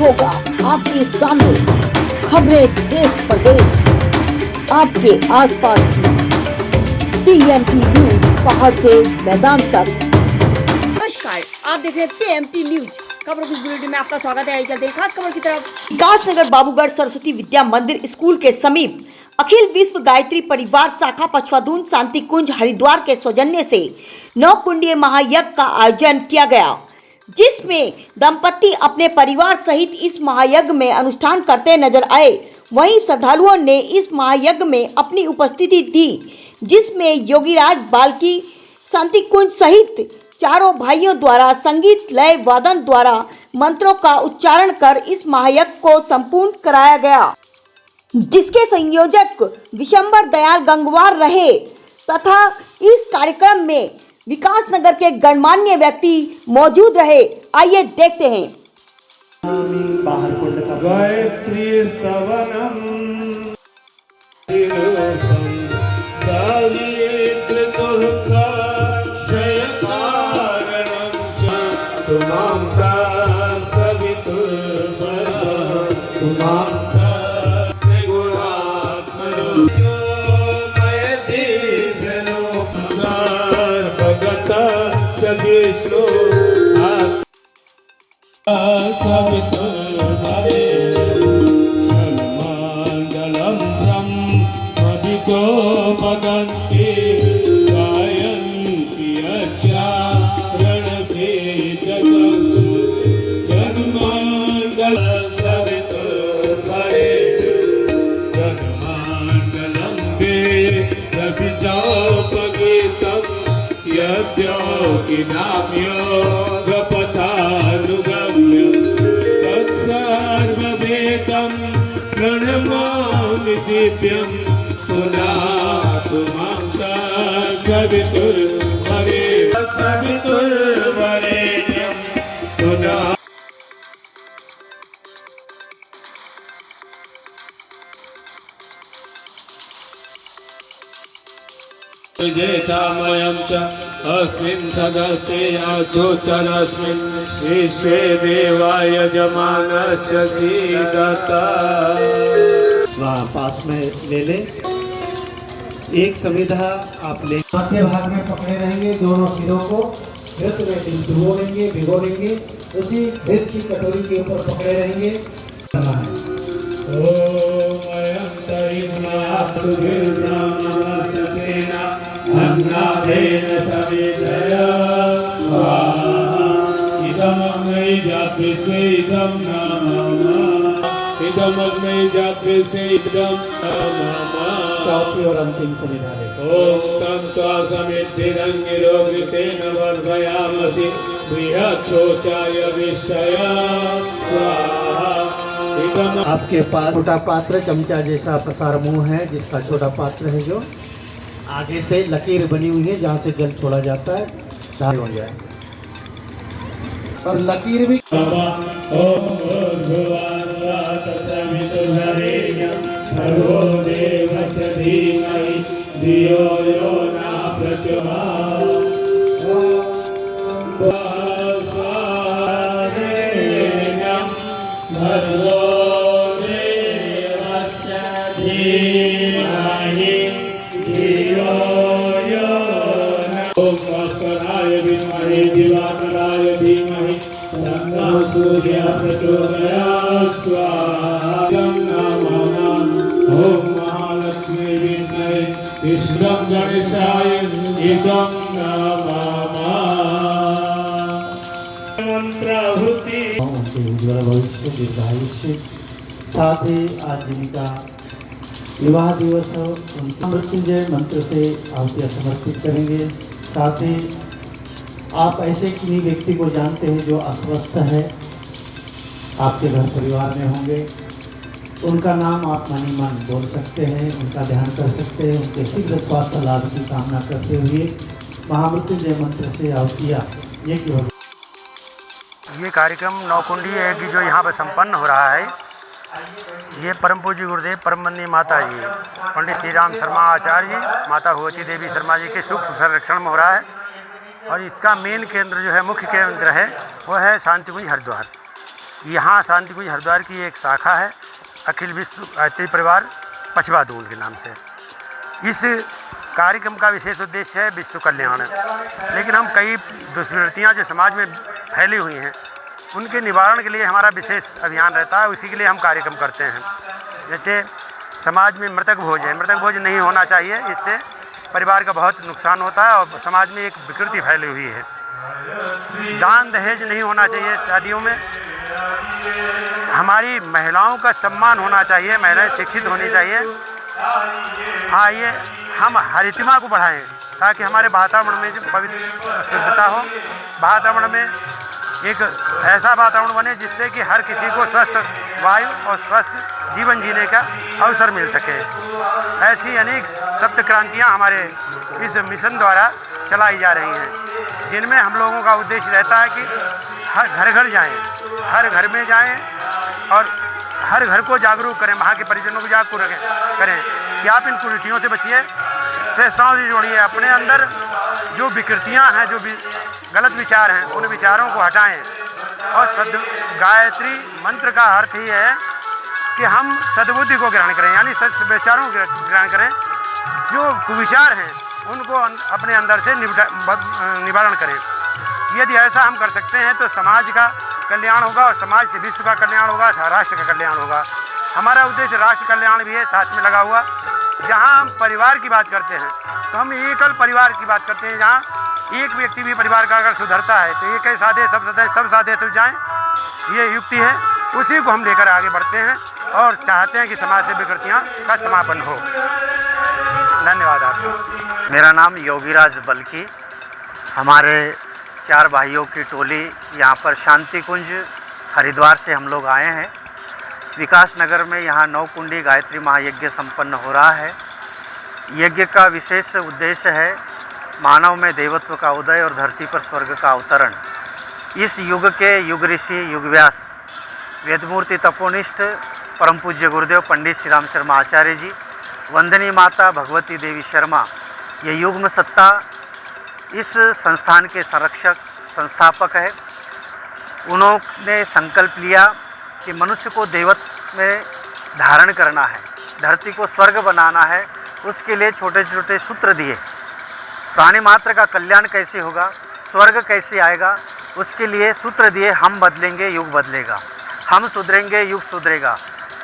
होगा आपके सामने खबरें देश प्रदेश आपके आसपास की PMT न्यूज पहाड़ से मैदान तक। नमस्कार, आप देख रहे हैं PMT न्यूज। खबरों की बुलेटिन में आपका स्वागत है। चलते हैं खास खबर की तरफ। विकासनगर बाबूगढ़ सरस्वती विद्या मंदिर स्कूल के समीप अखिल विश्व गायत्री परिवार शाखा पछवाधून शांति कुंज हरिद्वार के सौजन्य से 9 कुंडीय महायज्ञ का आयोजन किया गया, जिसमें दंपति अपने परिवार सहित इस महायज्ञ में अनुष्ठान करते नजर आए। वहीं श्रद्धालुओं ने इस महायज्ञ में अपनी उपस्थिति दी, जिसमें योगीराज बाल्की शांति कुंज सहित चारों भाइयों द्वारा संगीत लय वादन द्वारा मंत्रों का उच्चारण कर इस महायज्ञ को संपूर्ण कराया गया, जिसके संयोजक विशंबर दयाल गंगवार रहे तथा इस कार्यक्रम में विकासनगर के गणमान्य व्यक्ति मौजूद रहे। आइए देखते हैं। गायत्री स्तवनम तत्सर्ववेदं प्रणमामि दिव्यं पुनातुमांता सवितुर्वरेण्यं पुनः जेतामयं च अस्मिन् सदस्ते याजोत्तरस्मिन् विश्वे देवाय यजमानस्य सीदता। वहाँ पास में ले लें। एक संविधा आप ले मध्य भाग में पकड़े रहेंगे, दोनों सिरों को नृत्य में भिगो लेंगे, उसी नृत्य की कटोरी के ऊपर पकड़े रहेंगे। अन्नादेन सवितया स्वाहा इदमग्नै जातवेसे इदं नमः इदमग्नै जातवेसे इदं नमः। चौथी और अंतिम संविधा ले। ओम तं त्वा समिद्धिरङ्गिरोगृतेन वर्धयामसि बृहच्छोचाय विष्टय स्वाहा। आपके पास छोटा पात्र चमचा जैसा प्रसार मुंह है, जिसका छोटा पात्र है, जो आगे से लकीर बनी हुई है जहाँ से जल छोड़ा जाता है, धार हो जाए। और लकीर भी दिवाकराय धीमहि तन्नो सूर्यः प्रचोदयात् स्वाहा। ओम महालक्ष्मी विद्महे विष्णुं गणेशाय इदं नमः। मंत्राहुति उज्ज्वल भविष्य दीर्घायुष्य। साथ ही आज जिनका विवाह दिवस हो, उनका मृत्युंजय मंत्र से आहुतियाँ समर्पित करेंगे। साथ ही आप ऐसे किन्हीं व्यक्ति को जानते हैं जो अस्वस्थ है, आपके घर परिवार में होंगे, उनका नाम आप मन ही मन बोल सकते हैं, उनका ध्यान कर सकते हैं, उनके शीघ्र स्वास्थ्य लाभ की कामना करते हुए महामृत्युंजय मंत्र से आहुतियाँ ये की होगी। ये कार्यक्रम 9 कुंडीय यज्ञ जो यहाँ पर संपन्न हो रहा है, ये परम पूज्य गुरुदेव परम वंदनीय माता जी पंडित श्री राम शर्मा आचार्य जी, माता भगवती देवी शर्मा जी के शुभ संरक्षण में हो रहा है। और इसका मेन केंद्र जो है, मुख्य केंद्र है, वो है शांति कुंज हरिद्वार। यहाँ शांति कुंज हरिद्वार की एक शाखा है, अखिल विश्व गायत्री परिवार पछवा दून के नाम से। इस कार्यक्रम का विशेष उद्देश्य है विश्व कल्याण, लेकिन हम कई दुष्प्रवृत्तियाँ जो समाज में फैली हुई हैं उनके निवारण के लिए हमारा विशेष अभियान रहता है। उसी के लिए हम कार्यक्रम करते हैं। जैसे समाज में मृतक भोज है, मृतक भोज नहीं होना चाहिए, इससे परिवार का बहुत नुकसान होता है और समाज में एक विकृति फैली हुई है। दान दहेज नहीं होना चाहिए शादियों में। हमारी महिलाओं का सम्मान होना चाहिए, महिलाएं शिक्षित होनी चाहिए। आइए हम हरितिमा को बढ़ाएं ताकि हमारे वातावरण में जो पवित्र शुद्धता हो, वातावरण में एक ऐसा वातावरण बने जिससे कि हर किसी को स्वस्थ वायु और स्वस्थ जीवन जीने का अवसर मिल सके। ऐसी अनेक सप्त क्रांतियाँ हमारे इस मिशन द्वारा चलाई जा रही हैं, जिनमें हम लोगों का उद्देश्य रहता है कि हर घर घर जाएं, हर घर में जाएं और हर घर को जागरूक करें, वहाँ के परिजनों को जागरूक करें कि आप इन कुरीतियों से बचिए, श्रेष्ठताओं से जोड़िए। अपने अंदर जो विकृतियाँ हैं, जो गलत विचार हैं, उन विचारों को हटाएं। और गायत्री मंत्र का अर्थ ही है कि हम सद्बुद्धि को ग्रहण करें, यानी सत्य विचारों को ग्रहण करें। जो कुविचार हैं उनको अपने अंदर से निवारण करें। यदि ऐसा हम कर सकते हैं तो समाज का कल्याण होगा और समाज से विश्व का कल्याण होगा, राष्ट्र का कल्याण होगा। हमारा उद्देश्य राष्ट्र कल्याण भी है साथ में लगा हुआ। जहाँ हम परिवार की बात करते हैं तो हम एकल परिवार की बात करते हैं, जहाँ एक व्यक्ति भी परिवार का अगर सुधरता है तो एक ही साधे सब साधे तो जाएँ, ये युक्ति है। उसी को हम लेकर आगे बढ़ते हैं और चाहते हैं कि समाज से विकृतियाँ का समापन हो। धन्यवाद आपका। मेरा नाम योगीराज बल्की। हमारे 4 भाइयों की टोली यहाँ पर शांति कुंज हरिद्वार से हम लोग आए हैं। विकास नगर में यहाँ 9 कुंडी गायत्री महायज्ञ संपन्न हो रहा है। यज्ञ का विशेष उद्देश्य है मानव में देवत्व का उदय और धरती पर स्वर्ग का अवतरण। इस युग के युग ऋषि युग व्यास वेदमूर्ति तपोनिष्ठ परम पूज्य गुरुदेव पंडित श्री राम शर्मा आचार्य जी, वंदनीय माता भगवती देवी शर्मा, ये युग्म सत्ता इस संस्थान के संरक्षक संस्थापक है। उन्होंने संकल्प लिया कि मनुष्य को देवत्व में धारण करना है, धरती को स्वर्ग बनाना है। उसके लिए छोटे छोटे सूत्र दिए। प्राणी मात्र का कल्याण कैसे होगा, स्वर्ग कैसे आएगा, उसके लिए सूत्र दिए। हम बदलेंगे युग बदलेगा, हम सुधरेंगे युग सुधरेगा।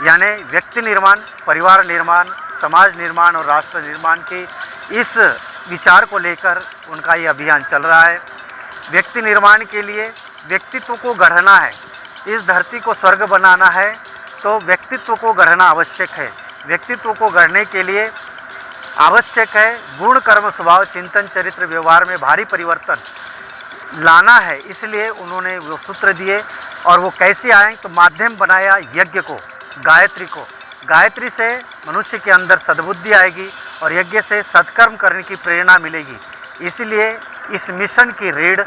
यानी व्यक्ति निर्माण, परिवार निर्माण, समाज निर्माण और राष्ट्र निर्माण के इस विचार को लेकर उनका ये अभियान चल रहा है। व्यक्ति निर्माण के लिए व्यक्तित्व को गढ़ना है। इस धरती को स्वर्ग बनाना है तो व्यक्तित्व को गढ़ना आवश्यक है। व्यक्तित्व को गढ़ने के लिए आवश्यक है गुण कर्म स्वभाव चिंतन चरित्र व्यवहार में भारी परिवर्तन लाना है। इसलिए उन्होंने वो सूत्र दिए और वो कैसे आए तो माध्यम बनाया यज्ञ को, गायत्री को। गायत्री से मनुष्य के अंदर सद्बुद्धि आएगी और यज्ञ से सत्कर्म करने की प्रेरणा मिलेगी। इसलिए इस मिशन की रीढ़,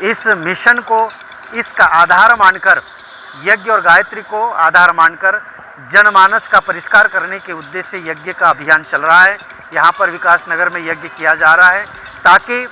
इस मिशन को इसका आधार मानकर, यज्ञ और गायत्री को आधार मानकर जनमानस का परिष्कार करने के उद्देश्य से यज्ञ का अभियान चल रहा है। यहाँ पर विकास नगर में यज्ञ किया जा रहा है ताकि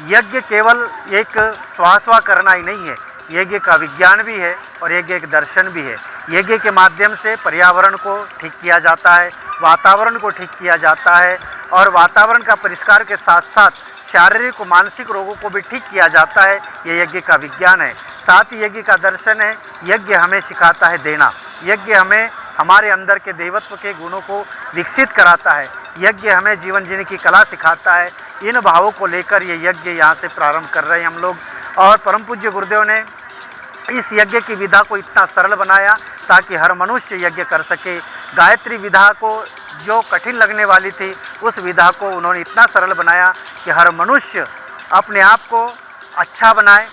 यज्ञ केवल एक स्वास्वा करना ही नहीं है, यज्ञ का विज्ञान भी है और यज्ञ एक दर्शन भी है। यज्ञ के माध्यम से पर्यावरण को ठीक किया जाता है, वातावरण को ठीक किया जाता है और वातावरण का परिष्कार के साथ साथ शारीरिक और मानसिक रोगों को भी ठीक किया जाता है। ये यज्ञ का विज्ञान है। साथ ही यज्ञ का दर्शन है। यज्ञ हमें सिखाता है देना, यज्ञ हमें हमारे अंदर के देवत्व के गुणों को विकसित कराता है। यज्ञ हमें जीवन जीने की कला सिखाता है। इन भावों को लेकर ये यज्ञ यहाँ से प्रारंभ कर रहे हैं हम लोग। और परम पूज्य गुरुदेव ने इस यज्ञ की विधा को इतना सरल बनाया ताकि हर मनुष्य यज्ञ कर सके। गायत्री विधा को जो कठिन लगने वाली थी, उस विधा को उन्होंने इतना सरल बनाया कि हर मनुष्य अपने आप को अच्छा बनाए,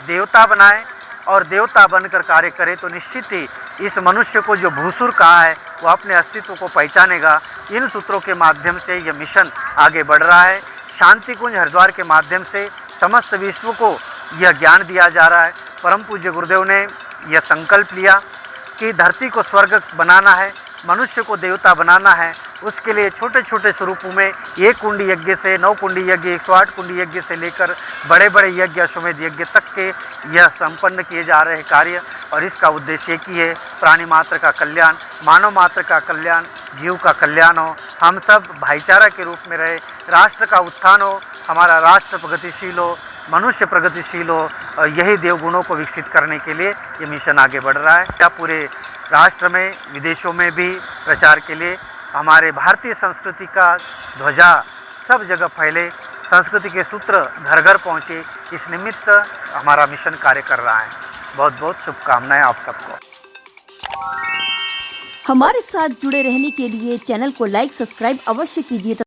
देवता बनाए और देवता बनकर कार्य करे तो निश्चित ही इस मनुष्य को जो भूसुर कहा है वो अपने अस्तित्व को पहचानेगा। इन सूत्रों के माध्यम से यह मिशन आगे बढ़ रहा है। शांति कुंज हरिद्वार के माध्यम से समस्त विश्व को यह ज्ञान दिया जा रहा है। परम पूज्य गुरुदेव ने यह संकल्प लिया कि धरती को स्वर्ग बनाना है, मनुष्य को देवता बनाना है उसके लिए छोटे छोटे स्वरूपों में 1 कुंडी यज्ञ से 9 कुंडी यज्ञ, 108 कुंडी यज्ञ से लेकर बड़े बड़े यज्ञ, अश्वमेध यज्ञ तक के यह संपन्न किए जा रहे कार्य। और इसका उद्देश्य एक ही है, प्राणी मात्र का कल्याण, मानव मात्र का कल्याण, जीव का कल्याण हो, हम सब भाईचारा के रूप में रहे, राष्ट्र का उत्थान हो, हमारा राष्ट्र प्रगतिशील हो, मनुष्य प्रगतिशील हो। और यही देवगुणों को विकसित करने के लिए ये मिशन आगे बढ़ रहा है। क्या पूरे राष्ट्र में, विदेशों में भी प्रचार के लिए हमारे भारतीय संस्कृति का ध्वजा सब जगह फैले, संस्कृति के सूत्र घर घर पहुँचे, इस निमित्त हमारा मिशन कार्य कर रहा है। बहुत बहुत शुभकामनाएं आप सबको। हमारे साथ जुड़े रहने के लिए चैनल को लाइक सब्सक्राइब अवश्य कीजिए।